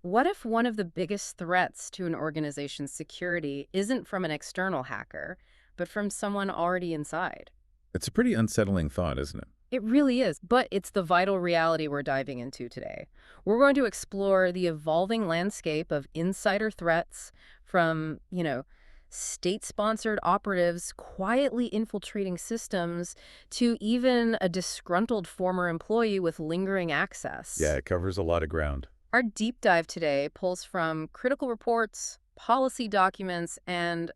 What if one of the biggest threats to an organization's security isn't from an external hacker, but from someone already inside? It's a pretty unsettling thought, isn't it? It really is, but it's the vital reality we're diving into today. We're going to explore the evolving landscape of insider threats from, state-sponsored operatives quietly infiltrating systems to even a disgruntled former employee with lingering Yeah, access. it covers a lot of ground. Our deep dive today pulls from critical reports, policy documents, and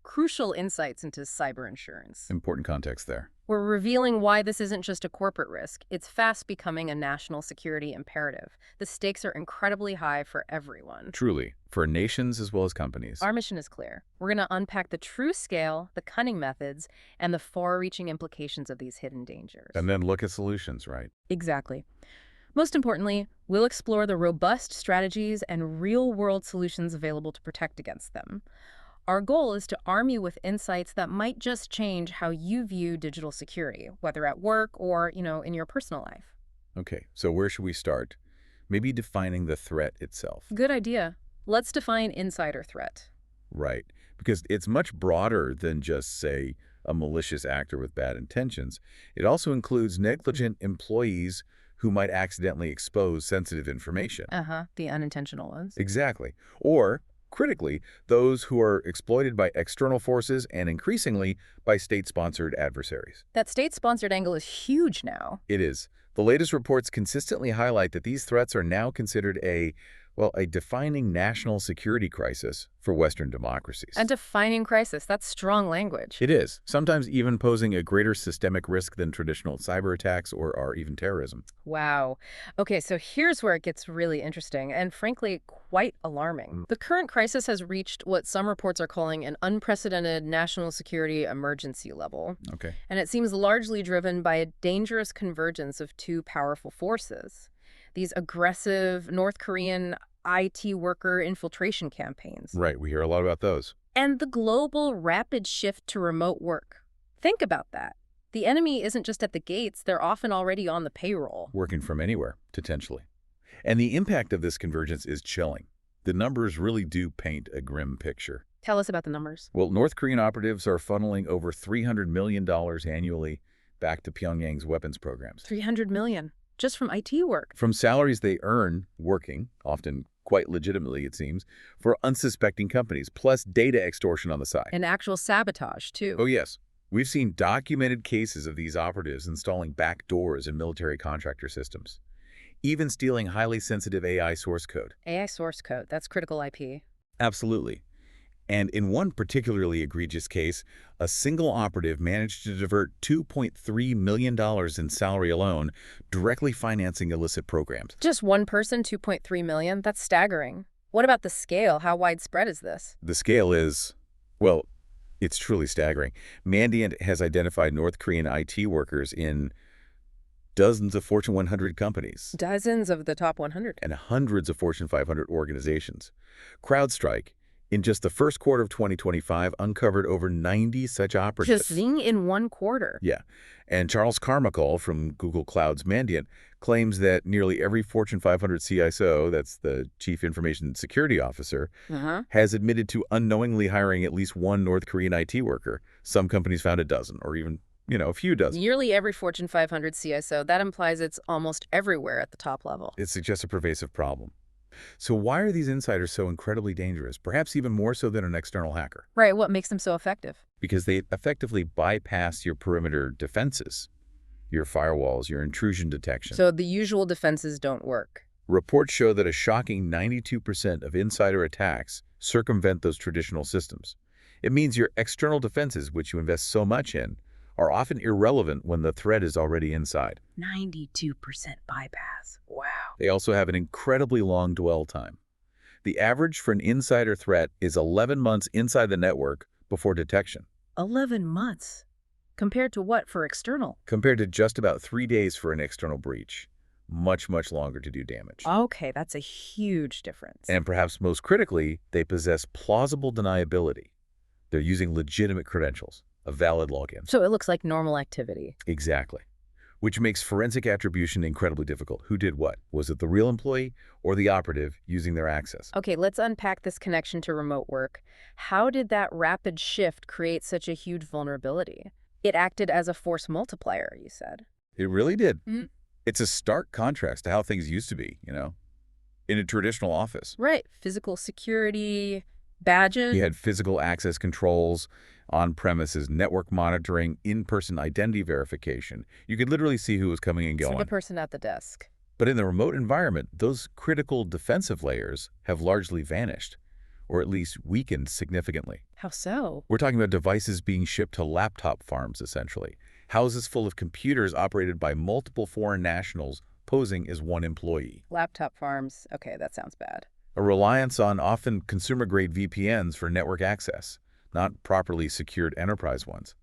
crucial insights into cyber insurance. Important context there. We're revealing why this isn't just a corporate risk. It's fast becoming a national security imperative. The stakes are incredibly high for everyone. Truly, for nations as well as companies. Our mission is clear. We're going to unpack the true scale, the cunning methods, and the far-reaching implications of these hidden dangers. And then look at solutions, right? Exactly. Most importantly, we'll explore the robust strategies and real-world solutions available to protect against them. Our goal is to arm you with insights that might just change how you view digital security, whether at work or, in your personal life. Okay, so where should we start? Maybe defining the threat itself. Good idea. Let's define insider threat. Right, because it's much broader than just, say, a malicious actor with bad intentions. It also includes negligent employees who might accidentally expose sensitive information. The unintentional ones. Exactly. Or, critically, those who are exploited by external forces and increasingly by state-sponsored adversaries. That state-sponsored angle is huge now. It is. The latest reports consistently highlight that these threats are now considered a defining national security crisis for Western democracies. A defining crisis. That's strong language. It is, sometimes even posing a greater systemic risk than traditional cyber attacks or even terrorism. Wow. Okay, so here's where it gets really interesting and frankly quite alarming. The current crisis has reached what some reports are calling an unprecedented national security emergency level. Okay. And it seems largely driven by a dangerous convergence of two powerful forces. These aggressive North Korean IT worker infiltration campaigns. Right, we hear a lot about those. And the global rapid shift to remote work. Think about that. The enemy isn't just at the gates, they're often already on the payroll. Working from anywhere, potentially. And the impact of this convergence is chilling. The numbers really do paint a grim picture. Tell us about the numbers. Well, North Korean operatives are funneling over $300 million annually back to Pyongyang's weapons programs. 300 million, just from IT work. From salaries they earn working, often quite legitimately it seems, for unsuspecting companies, plus data extortion on the side. And actual sabotage, too. Oh yes, we've seen documented cases of these operatives installing backdoors in military contractor systems, even stealing highly sensitive AI source code. AI source code, that's critical IP. Absolutely. And in one particularly egregious case, a single operative managed to divert $2.3 million in salary alone, directly financing illicit programs. Just one person, 2.3 million? That's staggering. What about the scale? How widespread is this? The scale is, well, it's truly staggering. Mandiant has identified North Korean IT workers in dozens of Fortune 100 companies. Dozens of the top 100. And hundreds of Fortune 500 organizations. CrowdStrike, in just the first quarter of 2025, uncovered over 90 such operatives. Just in one quarter. Yeah. And Charles Carmichael from Google Cloud's Mandiant claims that nearly every Fortune 500 CISO, that's the Chief Information Security Officer, has admitted to unknowingly hiring at least one North Korean IT worker. Some companies found a dozen, or even, a few dozen. Nearly every Fortune 500 CISO. That implies it's almost everywhere at the top level. It suggests a pervasive problem. So why are these insiders so incredibly dangerous, perhaps even more so than an external hacker? Right, what makes them so effective? Because they effectively bypass your perimeter defenses, your firewalls, your intrusion detection. So the usual defenses don't work. Reports show that a shocking 92% of insider attacks circumvent those traditional systems. It means your external defenses, which you invest so much in, are often irrelevant when the threat is already inside. 92% bypass. Wow. They also have an incredibly long dwell time. The average for an insider threat is 11 months inside the network before detection. 11 months? Compared to what for external? Compared to just about 3 days for an external breach. Much, much longer to do damage. Okay, that's a huge difference. And perhaps most critically, they possess plausible deniability. They're using legitimate credentials, a valid login. So it looks like normal activity. Exactly. which makes forensic attribution incredibly difficult. Who did what? Was it the real employee or the operative using their access? Okay, let's unpack this connection to remote work. How did that rapid shift create such a huge vulnerability? It acted as a force multiplier, you said. It really did. Mhm. It's a stark contrast to how things used to be, in a traditional office. Right. Physical security, badges. You had physical access controls, on-premises network monitoring, in-person identity verification. You could literally see who was coming and So the going. person at the desk. But in the remote environment, those critical defensive layers have largely vanished, or at least weakened significantly. How so? We're talking about devices being shipped to laptop farms, essentially. Houses full of computers operated by multiple foreign nationals posing as one employee. Laptop farms. Okay, that sounds bad. A reliance on often consumer-grade VPNs for network access, not properly secured enterprise ones.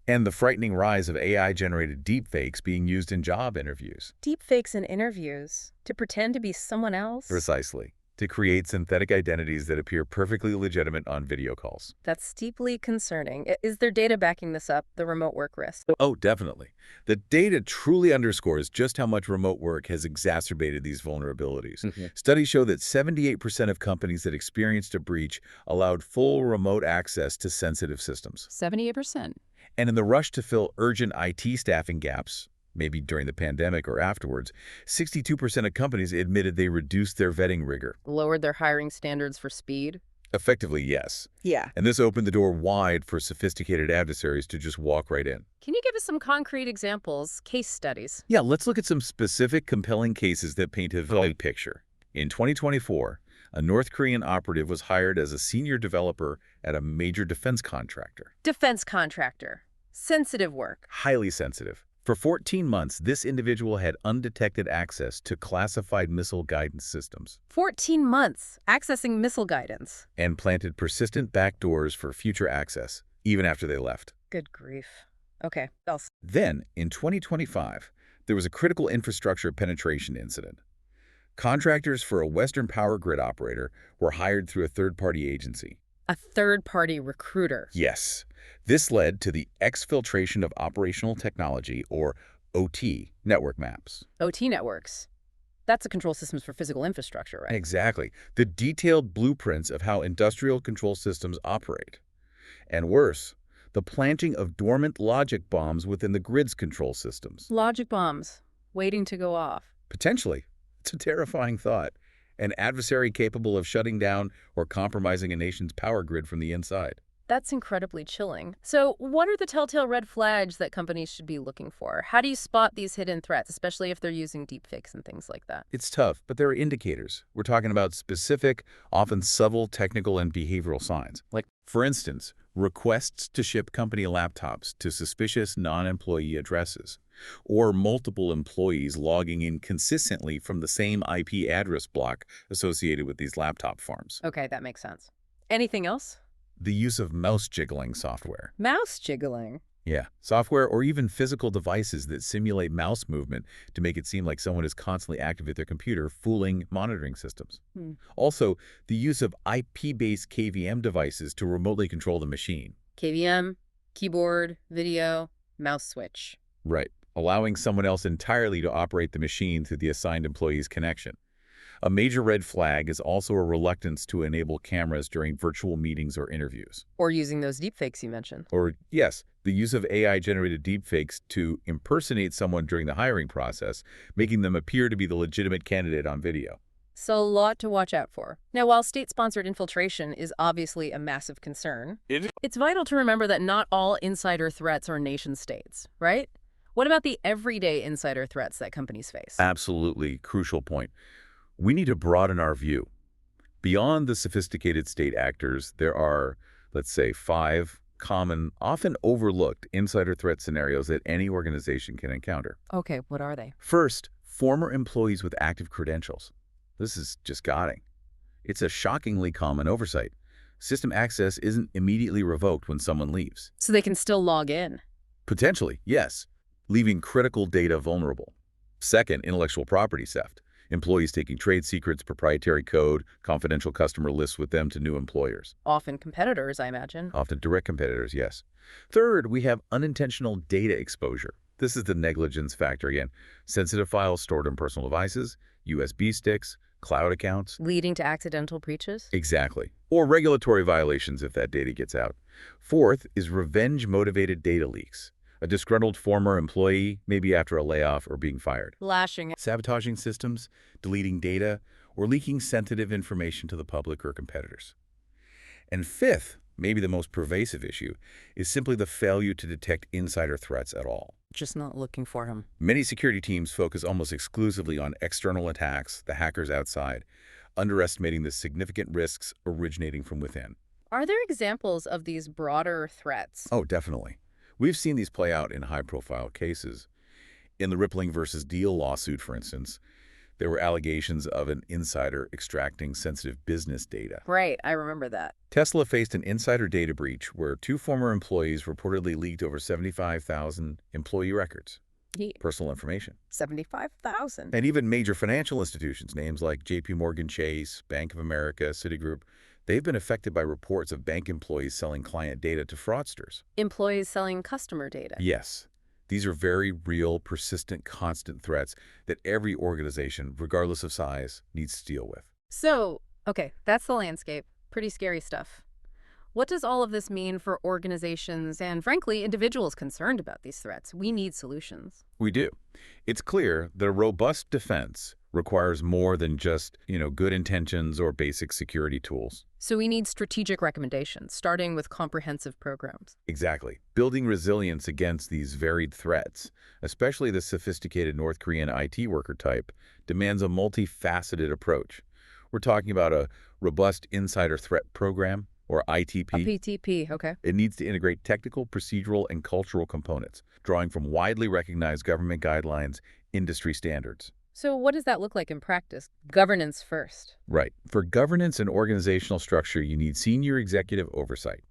And the frightening rise of AI-generated deepfakes being used in job interviews. Deepfakes in interviews to pretend to be someone else? Precisely. To create synthetic identities that appear perfectly legitimate on video calls. That's deeply concerning. Is there data backing this up, the remote work risk? Oh, definitely. The data truly underscores just how much remote work has exacerbated these vulnerabilities. Studies show that 78% of companies that experienced a breach allowed full remote access to sensitive systems. 78%. And in the rush to fill urgent IT staffing gaps, maybe during the pandemic or afterwards, 62% of companies admitted they reduced their vetting rigor. Lowered their hiring standards for speed? Effectively, yes. Yeah. And this opened the door wide for sophisticated adversaries to just walk right in. Can you give us some concrete examples, case studies? Yeah, let's look at some specific compelling cases that paint a vivid picture. In 2024, a North Korean operative was hired as a senior developer at a major defense contractor. Defense contractor. Sensitive work. Highly sensitive. For 14 months, this individual had undetected access to classified missile guidance systems 14 months accessing missile guidance. and planted persistent backdoors for future access, even after they left. Good grief. Okay, else. Then, in 2025, there was a critical infrastructure penetration incident. Contractors for a Western power grid operator were hired through a third-party agency. A third-party recruiter. Yes, this led to the exfiltration of operational technology, or OT, network maps. OT networks. That's the control systems for physical infrastructure, right? Exactly. The detailed blueprints of how industrial control systems operate. And worse, the planting of dormant logic bombs within the grid's control systems. Logic bombs, waiting to go off. Potentially. It's a terrifying thought. An adversary capable of shutting down or compromising a nation's power grid from the inside. That's incredibly chilling. So what are the telltale red flags that companies should be looking for? How do you spot these hidden threats, especially if they're using deepfakes and things like that? It's tough, but there are indicators. We're talking about specific, often subtle technical and behavioral signs. Like, for instance, requests to ship company laptops to suspicious non-employee addresses, or multiple employees logging in consistently from the same IP address block associated with these laptop farms. Okay, that makes sense. Anything else? The use of mouse jiggling software. Mouse jiggling. Yeah, software or even physical devices that simulate mouse movement to make it seem like someone is constantly active at their computer, fooling monitoring systems. Also, the use of IP-based KVM devices to remotely control the machine. KVM, keyboard, video, mouse switch. Right, allowing someone else entirely to operate the machine through the assigned employee's connection. A major red flag is also a reluctance to enable cameras during virtual meetings or interviews. Or using those deepfakes you mentioned. Or, yes, the use of AI-generated deepfakes to impersonate someone during the hiring process, making them appear to be the legitimate candidate on video. So a lot to watch out for. Now, while state-sponsored infiltration is obviously a massive concern, it's vital to remember that not all insider threats are nation-states, right? What about the everyday insider threats that companies face? Absolutely crucial point. We need to broaden our view. Beyond the sophisticated state actors, there are, let's say, 5 common, often overlooked insider threat scenarios that any organization can encounter. Okay, what are they? First, former employees with active credentials. This is just gotting. It's a shockingly common oversight. System access isn't immediately revoked when someone leaves. So they can still log in. Potentially, yes, leaving critical data vulnerable. Second, intellectual property theft. Employees taking trade secrets, proprietary code, confidential customer lists with them to new employers. Often competitors, I imagine. Often direct competitors, yes. Third, we have unintentional data exposure. This is the negligence factor again. Sensitive files stored on personal devices, USB sticks, cloud accounts. Leading to accidental breaches? Exactly. Or regulatory violations if that data gets out. Fourth is revenge-motivated data leaks. A disgruntled former employee, maybe after a layoff or being fired. Lashing. Sabotaging systems, deleting data, or leaking sensitive information to the public or competitors. And fifth, maybe the most pervasive issue, is simply the failure to detect insider threats at all. Just not looking for him. Many security teams focus almost exclusively on external attacks, the hackers outside, underestimating the significant risks originating from within. Are there examples of these broader threats? Oh, definitely. We've seen these play out in high-profile cases. In the Rippling versus Deal lawsuit, for instance, there were allegations of an insider extracting sensitive business data. Right, I remember that. Tesla faced an insider data breach where two former employees reportedly leaked over 75,000 employee records, personal information. 75,000. And even major financial institutions, names like JP Morgan Chase, Bank of America, Citigroup, they've been affected by reports of bank employees selling client data to fraudsters. Employees selling customer data. Yes. These are very real, persistent, constant threats that every organization, regardless of size, needs to deal with. So, okay, that's the landscape. Pretty scary stuff. What does all of this mean for organizations and, frankly, individuals concerned about these threats? We need solutions. We do. It's clear that a robust defense requires more than just, good intentions or basic security tools. So we need strategic recommendations, starting with comprehensive programs. Exactly. Building resilience against these varied threats, especially the sophisticated North Korean IT worker type, demands a multifaceted approach. We're talking about a robust insider threat program, or ITP. A PTP, okay. It needs to integrate technical, procedural, and cultural components, drawing from widely recognized government guidelines, industry standards. So what does that look like in practice? Governance first. Right. For governance and organizational structure, you need senior executive oversight.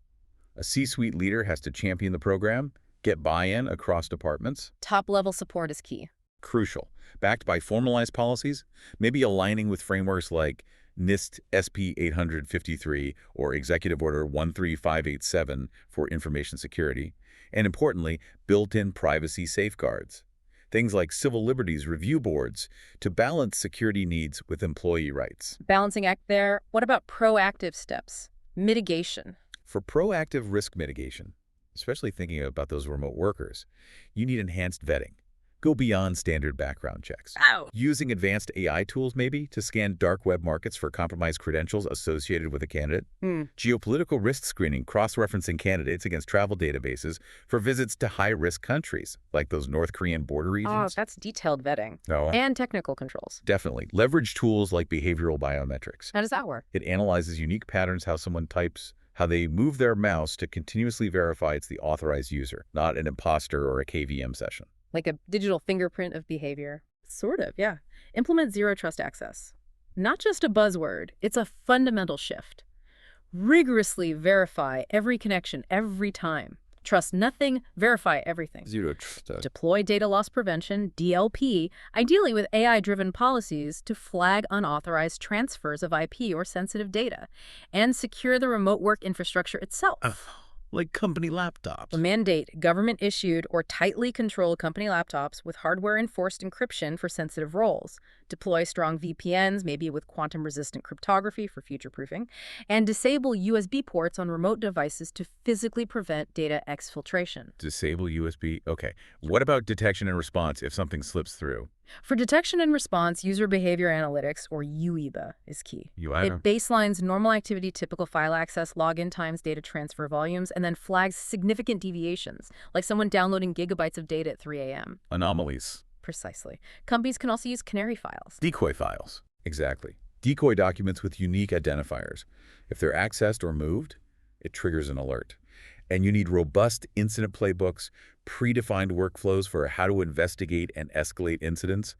A C-suite leader has to champion the program, get buy-in across departments. Top-level support is key. Crucial. Backed by formalized policies, maybe aligning with frameworks like NIST SP 853 or Executive Order 13587 for information security, and importantly, built-in privacy safeguards. Things like civil liberties review boards to balance security needs with employee rights. Balancing act there. What about proactive steps? Mitigation. For proactive risk mitigation, especially thinking about those remote workers, you need enhanced vetting. Go beyond standard background checks. Ow. Using advanced AI tools, maybe, to scan dark web markets for compromised credentials associated with a candidate. Geopolitical risk screening, cross-referencing candidates against travel databases for visits to high-risk countries, like those North Korean border regions. Oh, that's detailed vetting. No. And technical controls. Definitely. Leverage tools like behavioral biometrics. How does that work? It analyzes unique patterns, how someone types, how they move their mouse to continuously verify it's the authorized user, not an imposter or a KVM session. Like a digital fingerprint of behavior. Sort of, yeah. Implement zero trust access. Not just a buzzword, it's a fundamental shift. Rigorously verify every connection every time. Trust nothing, verify everything. Zero trust. Deploy data loss prevention, DLP, ideally with AI-driven policies to flag unauthorized transfers of IP or sensitive data, and secure the remote work infrastructure itself. Like company laptops. Mandate government-issued or tightly controlled company laptops with hardware-enforced encryption for sensitive roles. Deploy strong VPNs, maybe with quantum-resistant cryptography for future-proofing, and disable USB ports on remote devices to physically prevent data exfiltration. Disable USB. Okay. What about detection and response if something slips through? For detection and response, user behavior analytics, or UEBA, is key. UEBA. It baselines normal activity, typical file access, login times, data transfer volumes, and then flags significant deviations, like someone downloading gigabytes of data at 3 a.m. Anomalies. Precisely. Companies can also use canary files. Decoy files. Exactly. Decoy documents with unique identifiers. If they're accessed or moved, it triggers an alert. And you need robust incident playbooks, predefined workflows for how to investigate and escalate incidents,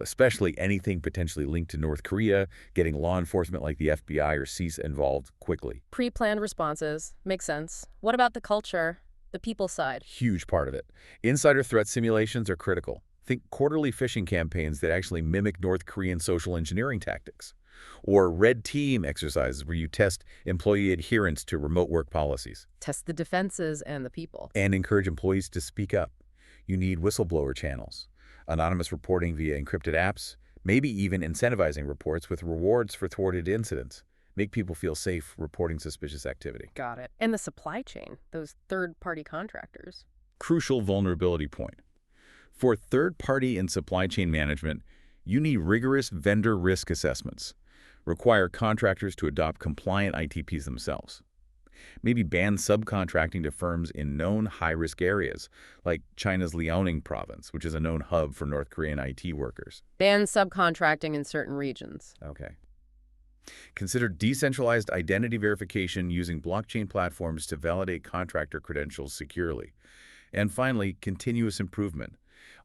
especially anything potentially linked to North Korea, getting law enforcement like the FBI or CISA involved quickly. Pre-planned responses. Makes sense. What about the culture, the people side? Huge part of it. Insider threat simulations are critical. Think quarterly phishing campaigns that actually mimic North Korean social engineering tactics. Or red team exercises where you test employee adherence to remote work policies. Test the defenses and the people. And encourage employees to speak up. You need whistleblower channels, anonymous reporting via encrypted apps, maybe even incentivizing reports with rewards for thwarted incidents. Make people feel safe reporting suspicious activity. Got it. And the supply chain, those third-party contractors. Crucial vulnerability point. For third-party and supply chain management, you need rigorous vendor risk assessments. Require contractors to adopt compliant ITPs themselves. Maybe ban subcontracting to firms in known high-risk areas, like China's Liaoning province, which is a known hub for North Korean IT workers. Ban subcontracting in certain regions. Okay. Consider decentralized identity verification using blockchain platforms to validate contractor credentials securely. And finally, continuous improvement.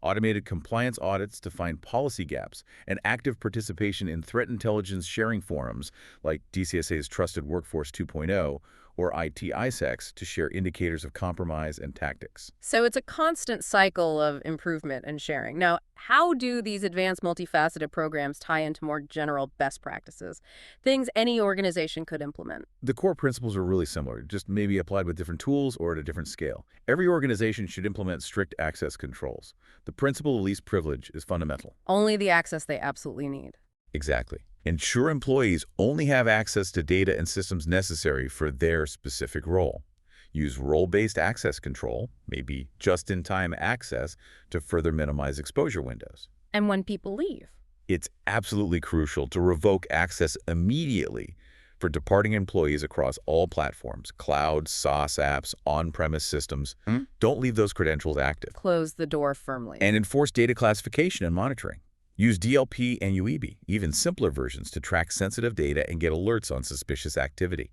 Automated compliance audits to find policy gaps, and active participation in threat intelligence sharing forums like DCSA's Trusted Workforce 2.0 or IT-ISACs to share indicators of compromise and tactics. So it's a constant cycle of improvement and sharing. Now, how do these advanced multifaceted programs tie into more general best practices, things any organization could implement? The core principles are really similar, just maybe applied with different tools or at a different scale. Every organization should implement strict access controls. The principle of least privilege is fundamental. Only the access they absolutely need. Exactly. Ensure employees only have access to data and systems necessary for their specific role. Use role-based access control, maybe just-in-time access, to further minimize exposure windows. And when people leave? It's absolutely crucial to revoke access immediately for departing employees across all platforms, cloud, SaaS apps, on-premise systems. Don't leave those credentials active. Close the door firmly. And enforce data classification and monitoring. Use DLP and UEB, even simpler versions, to track sensitive data and get alerts on suspicious activity.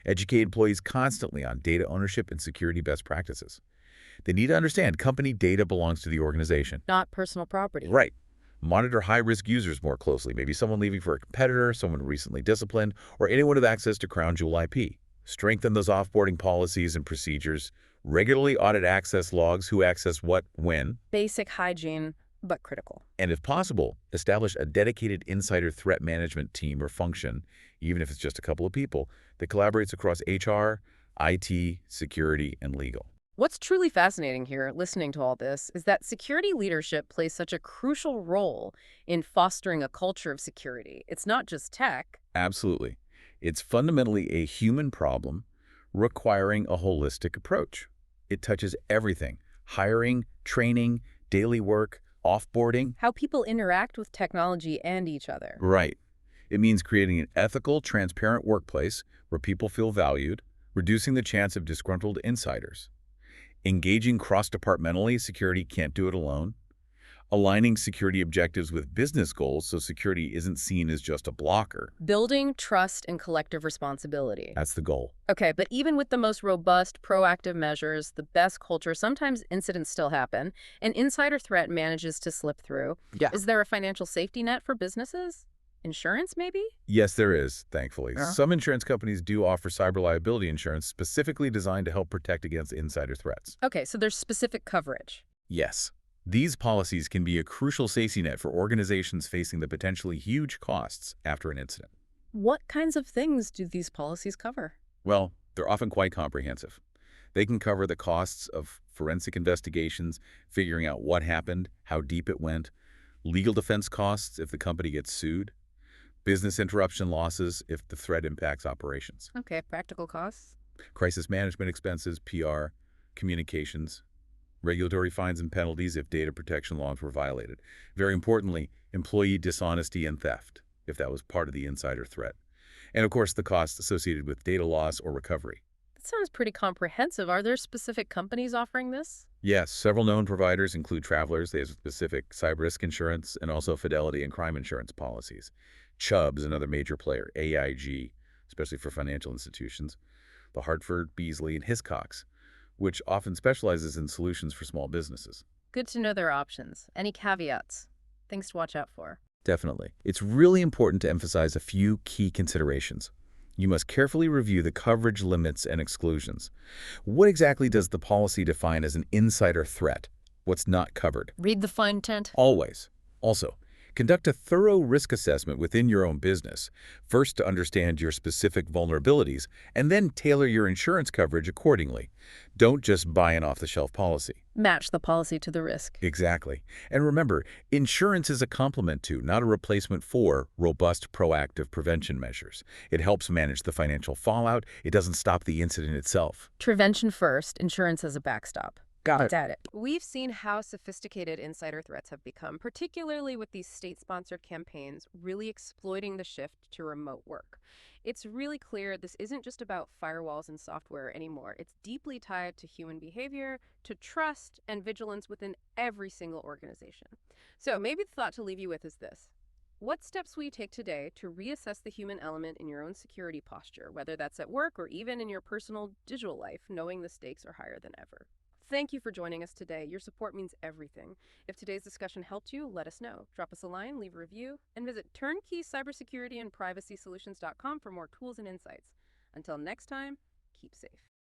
Educate employees constantly on data ownership and security best practices. They need to understand company data belongs to the organization. Not personal property. Right. Monitor high-risk users more closely, maybe someone leaving for a competitor, someone recently disciplined, or anyone with access to crown jewel IP. Strengthen those offboarding policies and procedures. Regularly audit access logs, who accessed what, when. Basic hygiene, but critical. And if possible, establish a dedicated insider threat management team or function, even if it's just a couple of people, that collaborates across HR, IT, security, and legal. What's truly fascinating here, listening to all this, is that security leadership plays such a crucial role in fostering a culture of security. It's not just tech. Absolutely. It's fundamentally a human problem requiring a holistic approach. It touches everything: hiring, training, daily work, offboarding. How people interact with technology and each other. Right. It means creating an ethical, transparent workplace where people feel valued, reducing the chance of disgruntled insiders. Engaging cross-departmentally, security can't do it alone. Aligning security objectives with business goals so security isn't seen as just a blocker. Building trust and collective responsibility. That's the goal. Okay, but even with the most robust, proactive measures, the best culture, sometimes incidents still happen. An insider threat manages to slip through. Yeah. Is there a financial safety net for businesses? Insurance, maybe? Yes, there is, thankfully. Yeah. Some insurance companies do offer cyber liability insurance specifically designed to help protect against insider threats. Okay, so there's specific coverage. Yes. These policies can be a crucial safety net for organizations facing the potentially huge costs after an incident. What kinds of things do these policies cover? Well, they're often quite comprehensive. They can cover the costs of forensic investigations, figuring out what happened, how deep it went, legal defense costs if the company gets sued, business interruption losses if the threat impacts operations, Okay, practical costs. crisis management expenses, PR, communications, regulatory fines and penalties if data protection laws were violated. Very importantly, employee dishonesty and theft, if that was part of the insider threat. And of course, the costs associated with data loss or recovery. That sounds pretty comprehensive. Are there specific companies offering this? Yes, several known providers include Travelers. They have specific cyber risk insurance and also fidelity and crime insurance policies. Chubb's another major player, AIG, especially for financial institutions. The Hartford, Beasley, and Hiscox, which often specializes in solutions for small businesses. Good to know their options. Any caveats? Things to watch out for. Definitely. It's really important to emphasize a few key considerations. You must carefully review the coverage limits and exclusions. What exactly does the policy define as an insider threat? What's not covered? Read the fine print. Always. Also, Conduct a thorough risk assessment within your own business, first to understand your specific vulnerabilities, and then tailor your insurance coverage accordingly. Don't just buy an off-the-shelf policy. Match the policy to the risk. Exactly. And remember, insurance is a complement to, not a replacement for, robust proactive prevention measures. It helps manage the financial fallout. It doesn't stop the incident itself. Prevention first, insurance as a backstop. Got Got it. We've seen how sophisticated insider threats have become, particularly with these state-sponsored campaigns really exploiting the shift to remote work. It's really clear this isn't just about firewalls and software anymore. It's deeply tied to human behavior, to trust, and vigilance within every single organization. So maybe the thought to leave you with is this. What steps will you take today to reassess the human element in your own security posture, whether that's at work or even in your personal digital life, knowing the stakes are higher than ever? Thank you for joining us today. Your support means everything. If today's discussion helped you, let us know. Drop us a line, leave a review, and visit turnkeycybersecurityandprivacysolutions.com for more tools and insights. Until next time, keep safe.